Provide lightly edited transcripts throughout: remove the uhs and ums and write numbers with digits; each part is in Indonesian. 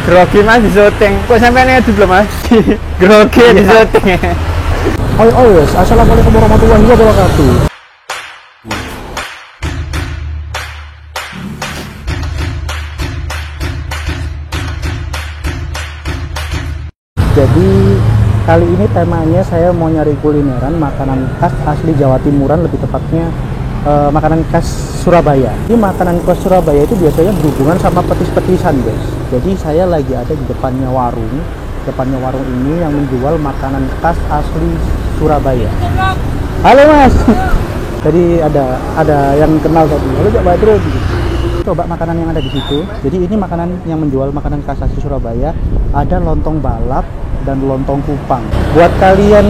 Grogi mas di syuting. Kok sampai ngedit loh mas? Grogi di syuting. Oh yes, assalamualaikum warahmatullahi wabarakatuh. Jadi kali ini temanya saya mau nyari kulineran makanan khas asli Jawa Timuran, lebih tepatnya makanan khas Surabaya. Ini makanan khas Surabaya itu biasanya berhubungan sama petis-petisan guys. Jadi saya lagi ada di depannya warung ini yang menjual makanan khas asli Surabaya. Halo mas. Jadi ada yang kenal tadi. Halo Pak Badrun. Coba makanan yang ada di situ. Jadi ini makanan yang menjual makanan khas asli Surabaya. Ada lontong balap dan lontong kupang. Buat kalian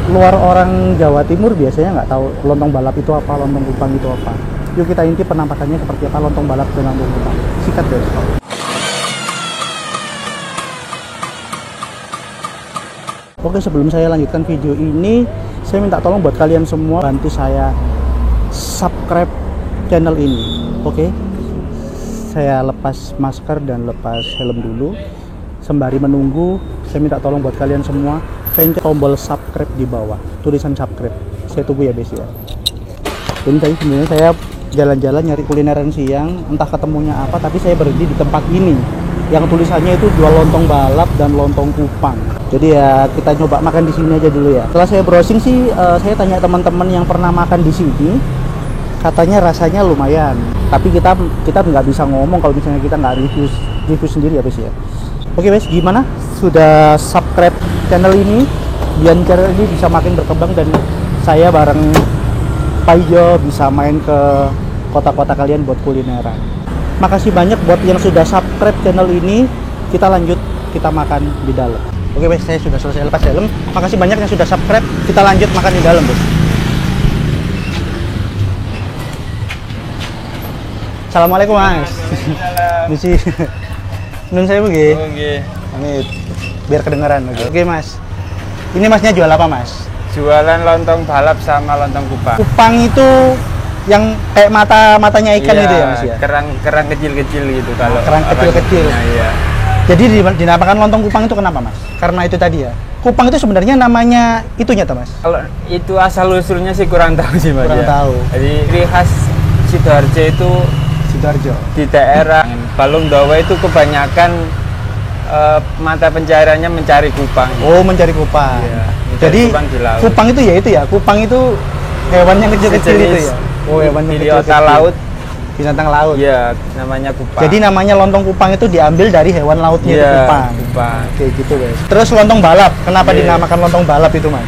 luar orang Jawa Timur biasanya nggak tahu lontong balap itu apa, lontong kupang itu apa. Yuk kita intip penampakannya seperti apa lontong balap dan lontong kupang. Sikat guys. Oke, sebelum saya lanjutkan video ini, saya minta tolong buat kalian semua bantu saya subscribe channel ini. Oke, saya lepas masker dan lepas helm dulu. Sembari menunggu, saya minta tolong buat kalian semua pencet tombol subscribe di bawah, tulisan subscribe. Saya tunggu ya guys ya. Ini tadi sebenarnya saya jalan-jalan nyari kulineran siang, entah ketemunya apa, tapi saya berhenti di tempat ini yang tulisannya itu jual lontong balap dan lontong kupang. Jadi ya kita nyoba makan di sini aja dulu ya. Setelah saya browsing sih, saya tanya teman-teman yang pernah makan di sini, katanya rasanya lumayan. Tapi kita nggak bisa ngomong kalau misalnya kita nggak review sendiri ya guys ya. Oke guys, gimana? Sudah subscribe channel ini? Biar channel ini bisa makin berkembang dan saya bareng Paijo bisa main ke kota-kota kalian buat kulineran. Makasih banyak buat yang sudah subscribe channel ini. Kita lanjut, kita makan di dalam. Oke guys, saya sudah selesai lepas helm. Makasih banyak yang sudah subscribe. Kita lanjut makan di dalam guys. Assalamualaikum mas. Misi. Nun saya begini. Oke. Amit. Biar kedengaran. Oke mas. Ini masnya jual apa mas? Jualan lontong balap sama lontong kupang. Kupang itu yang kayak matanya ikan gitu ya mas ya? Kerang kecil-kecil gitu kalau kerang kecil-kecil. Iya. Jadi dinamakan lontong kupang itu kenapa mas? Karena itu tadi ya. Kupang itu sebenarnya namanya itunya tuh mas? Kalau itu asal usulnya sih kurang tahu sih mas. Kurang tahu. Jadi ciri khas Sidoarjo itu di daerah Balung Dawa itu kebanyakan mata pencahariannya mencari kupang. Oh, mencari kupang. Iya, jadi kupang itu ya kupang itu hewan yang kecil-kecil itu ya. Oh, hewan yang kecil-kecil. Laut. Binatang laut. Iya, namanya kupang. Jadi namanya lontong kupang itu diambil dari hewan lautnya itu kupang. Kayak gitu guys. Terus lontong balap, kenapa dinamakan lontong balap itu mas?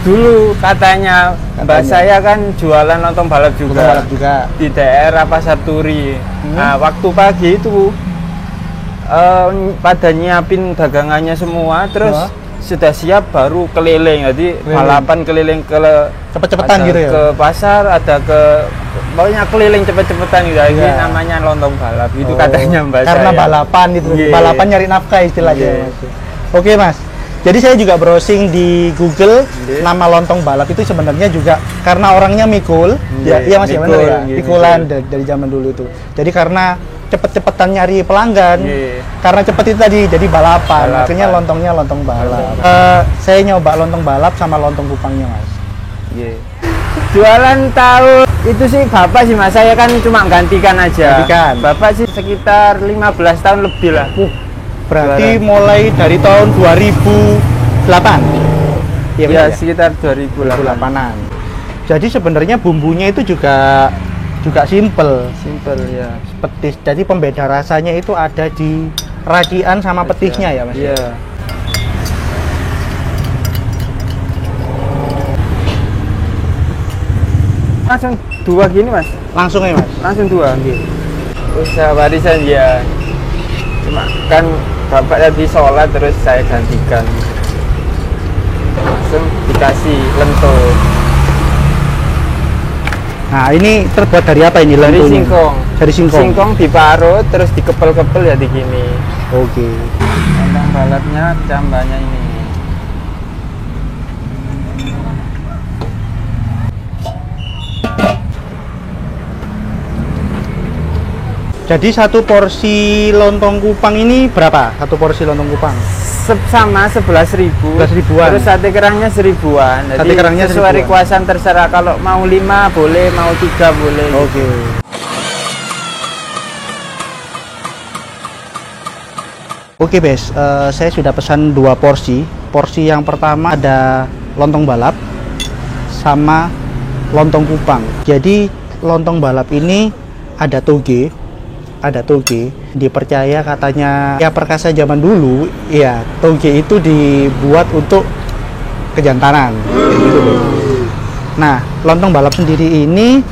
Dulu katanya mbak saya kan jualan lontong balap juga di daerah Pasar Turi. Nah waktu pagi itu pada nyiapin dagangannya semua, terus sudah siap baru keliling. Jadi balapan keliling ke cepet-cepetan gitu ya? Ke pasar, ada ke pokoknya keliling cepet-cepetan gitu. Ini namanya lontong balap. Itu katanya mbak saya. Karena balapan itu, balapan nyari nafkah istilahnya. Oke mas. Jadi saya juga browsing di Google, nama lontong balap itu sebenarnya juga karena orangnya mikul, iya mas ya benar ya, mikulan dari zaman dulu itu. Jadi karena cepet-cepetan nyari pelanggan, karena cepet itu tadi, jadi balapan. Akhirnya lontongnya lontong balap. Saya nyoba lontong balap sama lontong kupangnya mas. Jualan tahun itu sih bapak sih mas, saya kan cuma gantikan aja. Bapak sih sekitar 15 tahun lebih lah. Berarti mulai dari tahun 2008? Ya, sekitar 2008-an. Jadi sebenarnya bumbunya itu juga simple ya. Petis. Jadi pembeda rasanya itu ada di racian sama petisnya ya mas? Iya. Langsung dua gini mas? Langsung ya mas? Langsung dua. Usaha warisan ya. Cuma kan bapak tadi sholat terus saya gantikan, langsung dikasih lento. Nah ini terbuat dari apa ini lentonya? Dari singkong. Dari singkong? Singkong diparut terus dikepel-kepel jadi gini. Oke. Lontong balapnya cambahnya ini. Jadi satu porsi lontong Kupang ini berapa? Satu porsi lontong Kupang? Sama 11.000. 11.000-an. Terus sate kerangnya 1.000-an. Jadi Sate kerangnya sesuai 1.000-an. requestan terserah, kalau mau 5 boleh, mau 3 boleh. Oke. Oke, Bes. Saya sudah pesan 2 porsi. Porsi yang pertama ada lontong balap sama lontong Kupang. Jadi lontong balap ini ada toge, dipercaya katanya ya perkasa zaman dulu ya toge itu dibuat untuk kejantanan kayak gitu deh. Nah, lontong balap sendiri ini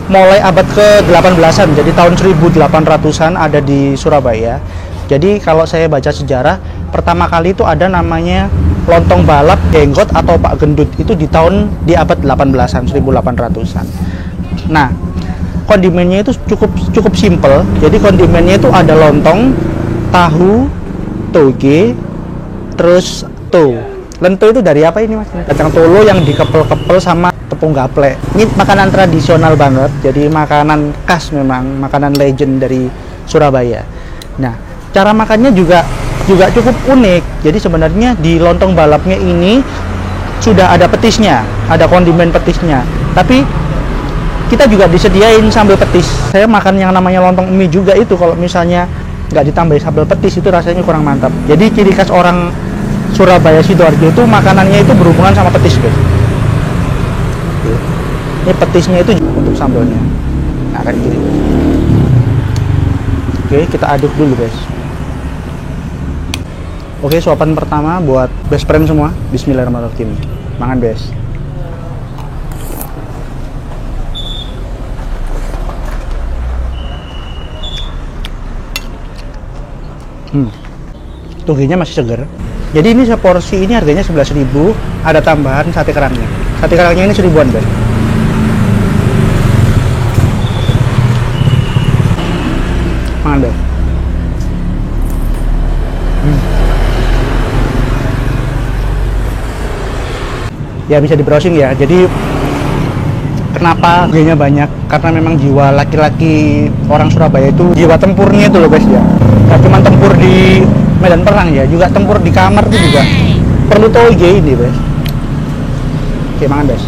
mulai abad ke-18-an, jadi tahun 1800-an ada di Surabaya. Jadi kalau saya baca sejarah, pertama kali itu ada namanya lontong balap jenggot atau Pak Gendut, itu di abad 18-an, 1800-an. Nah, kondimennya itu cukup simple. Jadi kondimennya itu ada lontong, tahu, toge, terus lento itu dari apa ini, Mas? Kacang tolo yang dikepel-kepel sama tepung gaplek. Ini makanan tradisional banget. Jadi makanan khas, memang makanan legend dari Surabaya. Nah, cara makannya juga cukup unik. Jadi sebenarnya di lontong balapnya ini sudah ada petisnya, ada kondimen petisnya. Tapi kita juga disediain sambal petis. Saya makan yang namanya lontong mie juga itu, kalau misalnya nggak ditambahin sambal petis itu rasanya kurang mantap. Jadi ciri khas orang Surabaya Sidoarjo itu makanannya itu berhubungan sama petis, guys. Ini petisnya itu untuk sambalnya. Nah, kayak gini. Oke, kita aduk dulu, guys. Oke, suapan pertama buat best friend semua. Bismillahirrahmanirrahim. Mangan, bes. Togenya masih segar. Jadi ini seporsi ini harganya 11.000, ada tambahan sate kerangnya. Sate kerangnya ini 1.000-an, guys. Mangan, guys. Ya bisa di browsing ya. Jadi kenapa harganya banyak? Karena memang jiwa laki-laki orang Surabaya itu jiwa tempurnya itu loh, guys ya. Gak cuma tempur di medan perang ya, juga tempur di kamar itu juga perlu toge ini, guys. Oke, mangan, guys.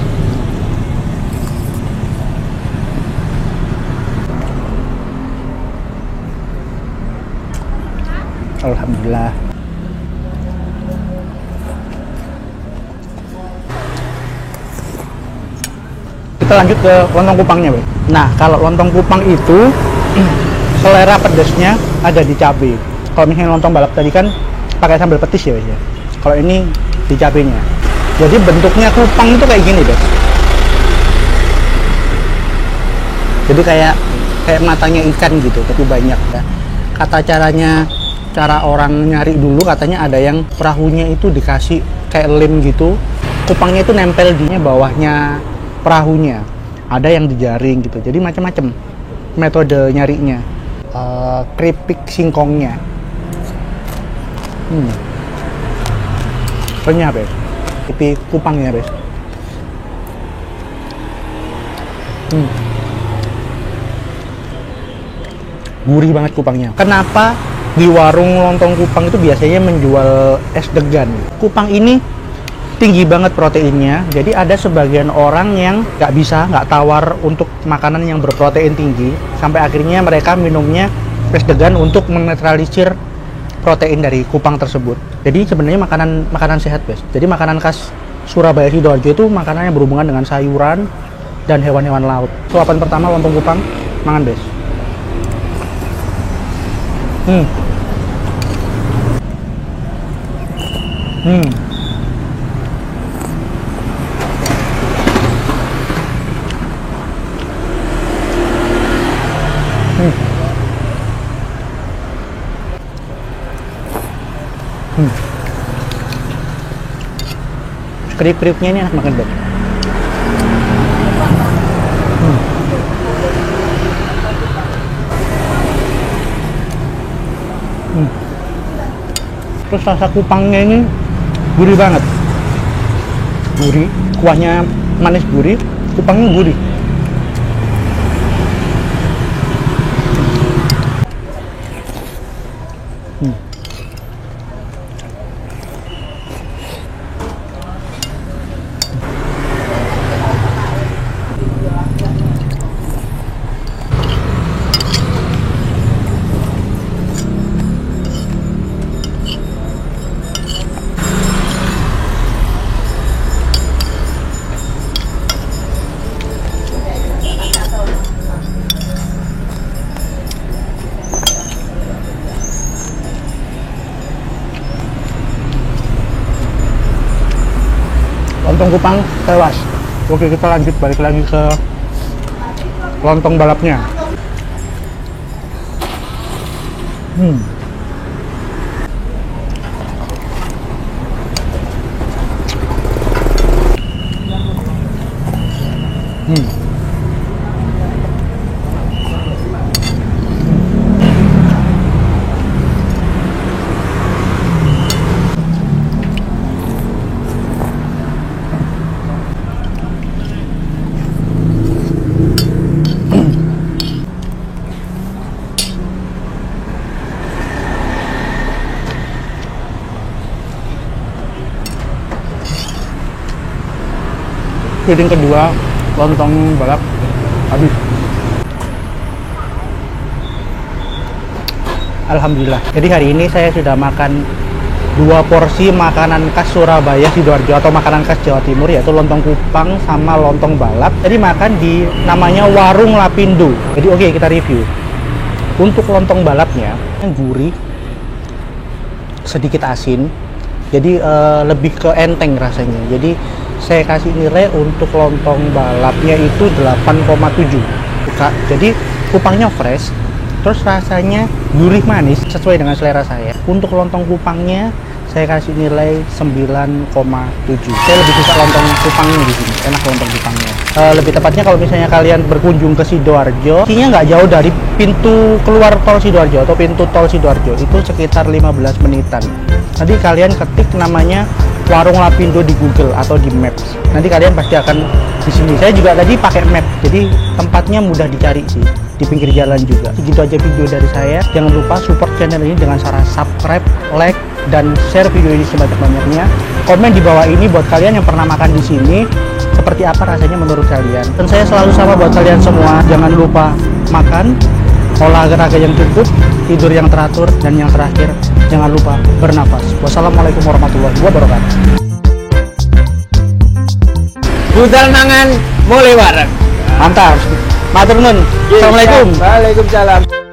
Alhamdulillah. Kita lanjut ke lontong Kupangnya, guys. Nah, kalau lontong Kupang itu selera pedasnya ada di cabai. Kalau misalnya lontong balap tadi kan pakai sambal petis ya, guys ya. Kalau ini di cabenya. Jadi bentuknya Kupang itu kayak gini, guys. Jadi kayak matanya ikan gitu, tapi banyak ya. Cara orang nyari dulu katanya ada yang perahunya itu dikasih kayak lem gitu. Kupangnya itu nempel di bawahnya perahunya. Ada yang dijaring gitu. Jadi macam-macam metode nyarinya. Keripik singkongnya. Renyah, guys. Keripik Kupangnya, guys. Gurih banget Kupangnya. Kenapa di warung lontong Kupang itu biasanya menjual es degan? Kupang ini tinggi banget proteinnya, jadi ada sebagian orang yang nggak tawar untuk makanan yang berprotein tinggi, sampai akhirnya mereka minumnya es degan untuk menetralisir protein dari Kupang tersebut. Jadi sebenarnya makanan sehat, guys. Jadi makanan khas Surabaya Sidoarjo itu makanan yang berhubungan dengan sayuran dan hewan-hewan laut. Suapan pertama lontong Kupang, mangan, guys. Kerip-keripnya ini enak banget, guys. Terus rasa Kupangnya ini gurih banget, gurih, kuahnya manis gurih, Kupangnya gurih. Lontong Kupang tewas. Oke, kita lanjut balik lagi ke lontong balapnya. Piring kedua lontong balap habis. Alhamdulillah. Jadi hari ini saya sudah makan 2 porsi makanan khas Surabaya Sidoarjo atau makanan khas Jawa Timur, yaitu lontong Kupang sama lontong balap. Jadi makan di namanya Warung Lapindo. Jadi oke, kita review. Untuk lontong balapnya yang gurih, sedikit asin. Jadi lebih ke enteng rasanya. Jadi saya kasih nilai untuk lontong balapnya itu 8,7. Jadi kupangnya fresh, terus rasanya gurih manis sesuai dengan selera saya. Untuk lontong kupangnya saya kasih nilai 9,7. Saya lebih suka lontong kupangnya di sini, enak lontong kupangnya. Lebih tepatnya kalau misalnya kalian berkunjung ke Sidoarjo, isinya nggak jauh dari pintu keluar tol Sidoarjo atau pintu tol Sidoarjo, itu sekitar 15 menitan. Nanti kalian ketik namanya Warung Lapindo di Google atau di Maps. Nanti kalian pasti akan di sini. Saya juga tadi pakai map, jadi tempatnya mudah dicari sih, di pinggir jalan juga. Segitu aja video dari saya. Jangan lupa support channel ini dengan cara subscribe, like, dan share video ini sebanyak-banyaknya. Komen di bawah ini buat kalian yang pernah makan di sini, seperti apa rasanya menurut kalian. Dan saya selalu sama buat kalian semua. Jangan lupa makan, olahraga yang cukup, tidur yang teratur, dan yang terakhir jangan lupa bernafas. Wassalamualaikum warahmatullahi wabarakatuh. Budal mangan mulai wareng. Mantap. Matur nuwun. Assalamualaikum. Waalaikumsalam.